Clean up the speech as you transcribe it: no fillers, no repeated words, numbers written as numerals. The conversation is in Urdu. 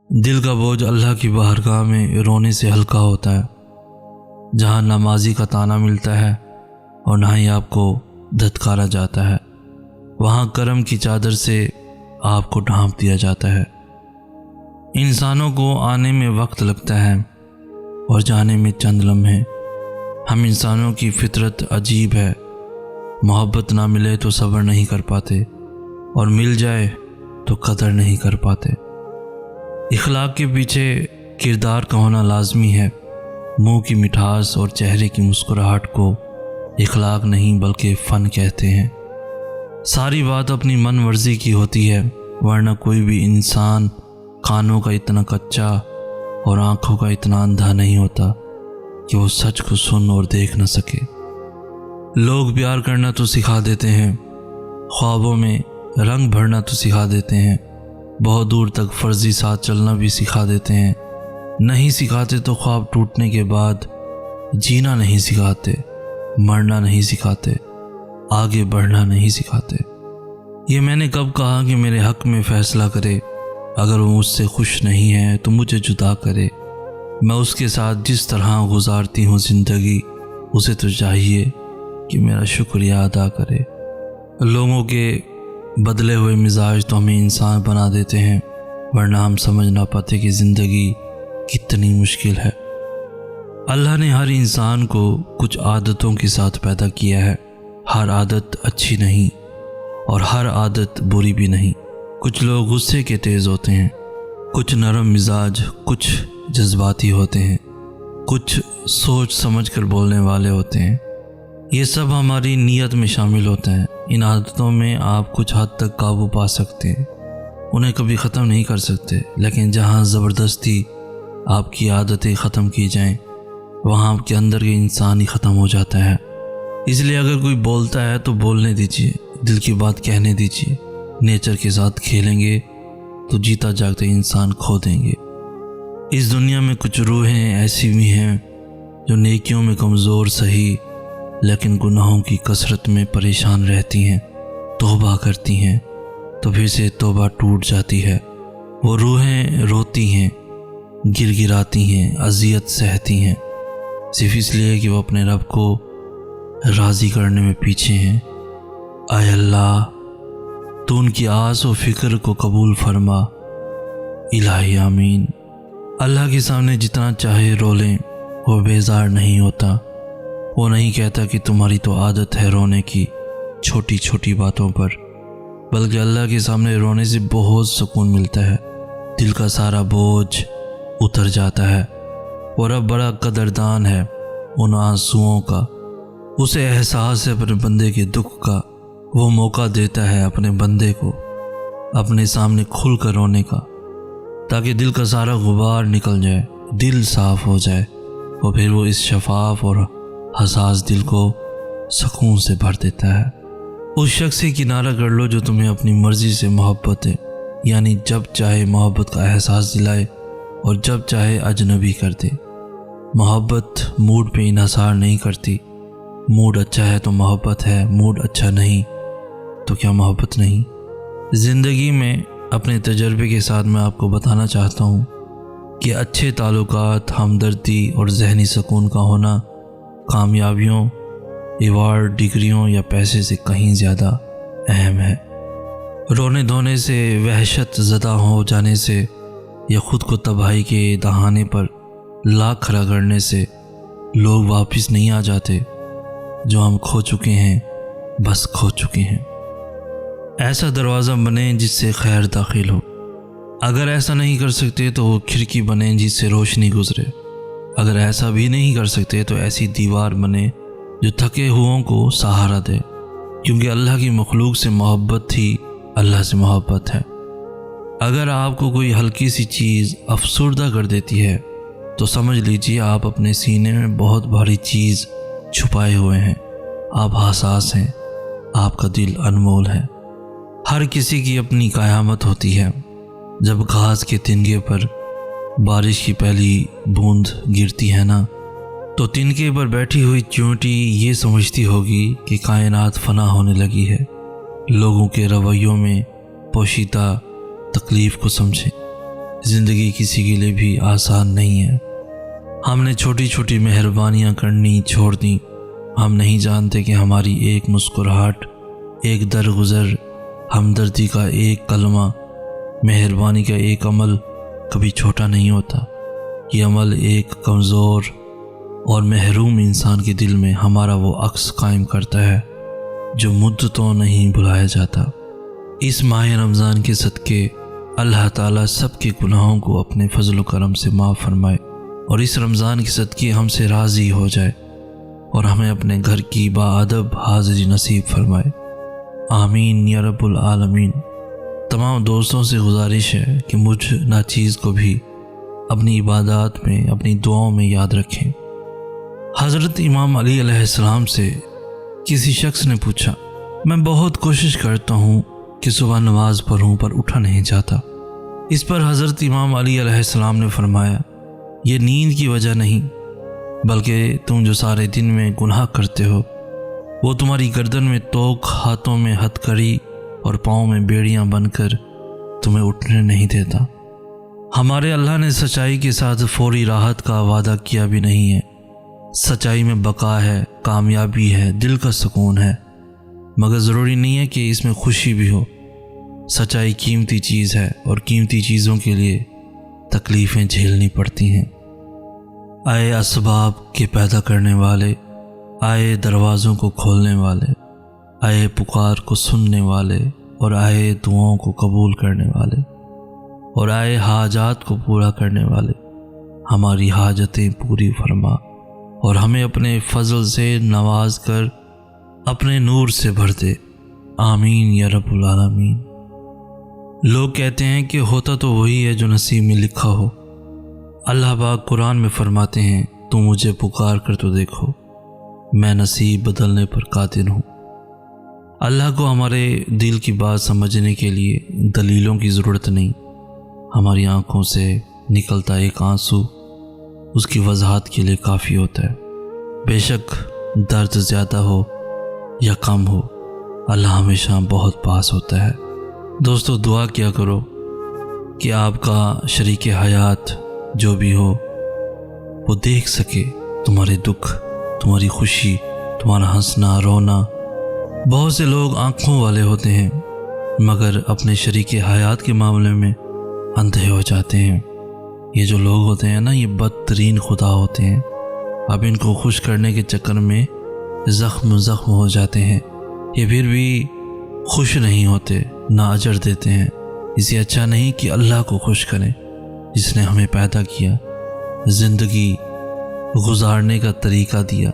دل کا بوجھ اللہ کی بارگاہ میں رونے سے ہلکا ہوتا ہے، جہاں نہ ماضی کا طعنہ ملتا ہے اور نہ ہی آپ کو دھتکارا جاتا ہے، وہاں کرم کی چادر سے آپ کو ڈھانپ دیا جاتا ہے۔ انسانوں کو آنے میں وقت لگتا ہے اور جانے میں چند لمحے۔ ہم انسانوں کی فطرت عجیب ہے، محبت نہ ملے تو صبر نہیں کر پاتے اور مل جائے تو قدر نہیں کر پاتے۔ اخلاق کے پیچھے کردار کا ہونا لازمی ہے۔ منہ کی مٹھاس اور چہرے کی مسکراہٹ کو اخلاق نہیں بلکہ فن کہتے ہیں۔ ساری بات اپنی من مرضی کی ہوتی ہے، ورنہ کوئی بھی انسان کانوں کا اتنا کچا اور آنکھوں کا اتنا اندھا نہیں ہوتا کہ وہ سچ کو سن اور دیکھ نہ سکے۔ لوگ پیار کرنا تو سکھا دیتے ہیں، خوابوں میں رنگ بھرنا تو سکھا دیتے ہیں، بہت دور تک فرضی ساتھ چلنا بھی سکھا دیتے ہیں، نہیں سکھاتے تو خواب ٹوٹنے کے بعد جینا نہیں سکھاتے، مرنا نہیں سکھاتے، آگے بڑھنا نہیں سکھاتے۔ یہ میں نے کب کہا کہ میرے حق میں فیصلہ کرے، اگر وہ مجھ سے خوش نہیں ہے تو مجھے جدا کرے، میں اس کے ساتھ جس طرح گزارتی ہوں زندگی، اسے تو چاہیے کہ میرا شکریہ ادا کرے۔ لوگوں کے بدلے ہوئے مزاج تو ہمیں انسان بنا دیتے ہیں، ورنہ ہم سمجھ نہ پاتے کہ زندگی کتنی مشکل ہے۔ اللہ نے ہر انسان کو کچھ عادتوں کے ساتھ پیدا کیا ہے، ہر عادت اچھی نہیں اور ہر عادت بری بھی نہیں۔ کچھ لوگ غصے کے تیز ہوتے ہیں، کچھ نرم مزاج، کچھ جذباتی ہوتے ہیں، کچھ سوچ سمجھ کر بولنے والے ہوتے ہیں۔ یہ سب ہماری نیت میں شامل ہوتے ہیں۔ ان عادتوں میں آپ کچھ حد تک قابو پا سکتے ہیں، انہیں کبھی ختم نہیں کر سکتے، لیکن جہاں زبردستی آپ کی عادتیں ختم کی جائیں، وہاں آپ کے اندر کے انسان ہی ختم ہو جاتا ہے۔ اس لیے اگر کوئی بولتا ہے تو بولنے دیجیے، دل کی بات کہنے دیجیے۔ نیچر کے ساتھ کھیلیں گے تو جیتا جاگتا انسان کھو دیں گے۔ اس دنیا میں کچھ روحیں ایسی بھی ہیں جو نیکیوں میں کمزور سہی، لیکن گناہوں کی کثرت میں پریشان رہتی ہیں، توبہ کرتی ہیں تو پھر سے توبہ ٹوٹ جاتی ہے۔ وہ روحیں روتی ہیں، گر گراتی ہیں، اذیت سہتی ہیں، صرف اس لیے کہ وہ اپنے رب کو راضی کرنے میں پیچھے ہیں۔ اے اللہ، تو ان کی آس و فکر کو قبول فرما۔ الہی آمین۔ اللہ کے سامنے جتنا چاہے رو لیں، وہ بیزار نہیں ہوتا۔ وہ نہیں کہتا کہ تمہاری تو عادت ہے رونے کی چھوٹی چھوٹی باتوں پر، بلکہ اللہ کے سامنے رونے سے بہت سکون ملتا ہے، دل کا سارا بوجھ اتر جاتا ہے۔ وہ رب بڑا قدردان ہے ان آنسوؤں کا، اسے احساس ہے اپنے بندے کے دکھ کا۔ وہ موقع دیتا ہے اپنے بندے کو اپنے سامنے کھل کر رونے کا، تاکہ دل کا سارا غبار نکل جائے، دل صاف ہو جائے، اور پھر وہ اس شفاف اور حساس دل کو سکون سے بھر دیتا ہے۔ اس شخص سے کنارہ کر لو جو تمہیں اپنی مرضی سے محبت ہے، یعنی جب چاہے محبت کا احساس دلائے اور جب چاہے اجنبی کر دے۔ محبت موڈ پہ انحصار نہیں کرتی، موڈ اچھا ہے تو محبت ہے، موڈ اچھا نہیں تو کیا محبت نہیں؟ زندگی میں اپنے تجربے کے ساتھ میں آپ کو بتانا چاہتا ہوں کہ اچھے تعلقات، ہمدردی اور ذہنی سکون کا ہونا کامیابیوں، ایوارڈ، ڈگریوں یا پیسے سے کہیں زیادہ اہم ہے۔ رونے دھونے سے، وحشت زدہ ہو جانے سے یا خود کو تباہی کے دہانے پر لاکھ کھڑا کرنے سے لوگ واپس نہیں آ جاتے۔ جو ہم کھو چکے ہیں، بس کھو چکے ہیں۔ ایسا دروازہ بنیں جس سے خیر داخل ہو، اگر ایسا نہیں کر سکتے تو وہ کھڑکی بنیں جس سے روشنی گزرے، اگر ایسا بھی نہیں کر سکتے تو ایسی دیوار بنے جو تھکے ہوئوں کو سہارا دے، کیونکہ اللہ کی مخلوق سے محبت ہی اللہ سے محبت ہے۔ اگر آپ کو کوئی ہلکی سی چیز افسردہ کر دیتی ہے تو سمجھ لیجیے آپ اپنے سینے میں بہت بھاری چیز چھپائے ہوئے ہیں۔ آپ حساس ہیں، آپ کا دل انمول ہے۔ ہر کسی کی اپنی قیامت ہوتی ہے۔ جب گھاس کے تنگے پر بارش کی پہلی بوند گرتی ہے نا، تو تنگے پر بیٹھی ہوئی چیونٹی یہ سمجھتی ہوگی کہ کائنات فنا ہونے لگی ہے۔ لوگوں کے رویوں میں پوشیدہ تکلیف کو سمجھیں، زندگی کسی کے لیے بھی آسان نہیں ہے۔ ہم نے چھوٹی چھوٹی مہربانیاں کرنی چھوڑ دیں۔ ہم نہیں جانتے کہ ہماری ایک مسکراہٹ، ایک درگزر، ہمدردی کا ایک کلمہ، مہربانی کا ایک عمل کبھی چھوٹا نہیں ہوتا۔ یہ عمل ایک کمزور اور محروم انسان کے دل میں ہمارا وہ عکس قائم کرتا ہے جو مدتوں نہیں بھلایا جاتا۔ اس ماہ رمضان کے صدقے اللہ تعالیٰ سب کے گناہوں کو اپنے فضل و کرم سے معاف فرمائے، اور اس رمضان کے صدقے ہم سے راضی ہو جائے اور ہمیں اپنے گھر کی باادب حاضری نصیب فرمائے۔ آمین یا رب العالمین۔ تمام دوستوں سے گزارش ہے کہ مجھ ناچیز کو بھی اپنی عبادات میں، اپنی دعاؤں میں یاد رکھیں۔ حضرت امام علی علیہ السلام سے کسی شخص نے پوچھا، میں بہت کوشش کرتا ہوں کہ صبح نماز پڑھوں پر اٹھا نہیں جاتا۔ اس پر حضرت امام علی علیہ السلام نے فرمایا، یہ نیند کی وجہ نہیں، بلکہ تم جو سارے دن میں گناہ کرتے ہو وہ تمہاری گردن میں توق، ہاتھوں میں ہتھکڑی اور پاؤں میں بیڑیاں بن کر تمہیں اٹھنے نہیں دیتا۔ ہمارے اللہ نے سچائی کے ساتھ فوری راحت کا وعدہ کیا بھی نہیں ہے۔ سچائی میں بقا ہے، کامیابی ہے، دل کا سکون ہے، مگر ضروری نہیں ہے کہ اس میں خوشی بھی ہو۔ سچائی قیمتی چیز ہے اور قیمتی چیزوں کے لیے تکلیفیں جھیلنی پڑتی ہیں۔ آئے اسباب کے پیدا کرنے والے، آئے دروازوں کو کھولنے والے، آئے پکار کو سننے والے، اور آئے دعاؤں کو قبول کرنے والے، اور آئے حاجات کو پورا کرنے والے، ہماری حاجتیں پوری فرما اور ہمیں اپنے فضل سے نواز کر اپنے نور سے بھر دے۔ آمین یا رب العالمین۔ لوگ کہتے ہیں کہ ہوتا تو وہی ہے جو نصیب میں لکھا ہو۔ اللہ پاک قرآن میں فرماتے ہیں، تم مجھے پکار کر تو دیکھو، میں نصیب بدلنے پر قادر ہوں۔ اللہ کو ہمارے دل کی بات سمجھنے کے لیے دلیلوں کی ضرورت نہیں۔ ہماری آنکھوں سے نکلتا ایک آنسو اس کی وضاحت کے لیے کافی ہوتا ہے۔ بے شک درد زیادہ ہو یا کم ہو، اللہ ہمیشہ بہت پاس ہوتا ہے۔ دوستو، دعا کیا کرو کہ آپ کا شریک حیات جو بھی ہو وہ دیکھ سکے تمہارے دکھ، تمہاری خوشی، تمہارا ہنسنا رونا۔ بہت سے لوگ آنکھوں والے ہوتے ہیں مگر اپنے شریک حیات کے معاملے میں اندھے ہو جاتے ہیں۔ یہ جو لوگ ہوتے ہیں نا، یہ بدترین خدا ہوتے ہیں۔ اب ان کو خوش کرنے کے چکر میں زخم ہو جاتے ہیں۔ یہ پھر بھی خوش نہیں ہوتے، نہ اجر دیتے ہیں۔ اسے اچھا نہیں کہ اللہ کو خوش کریں جس نے ہمیں پیدا کیا، زندگی گزارنے کا طریقہ دیا،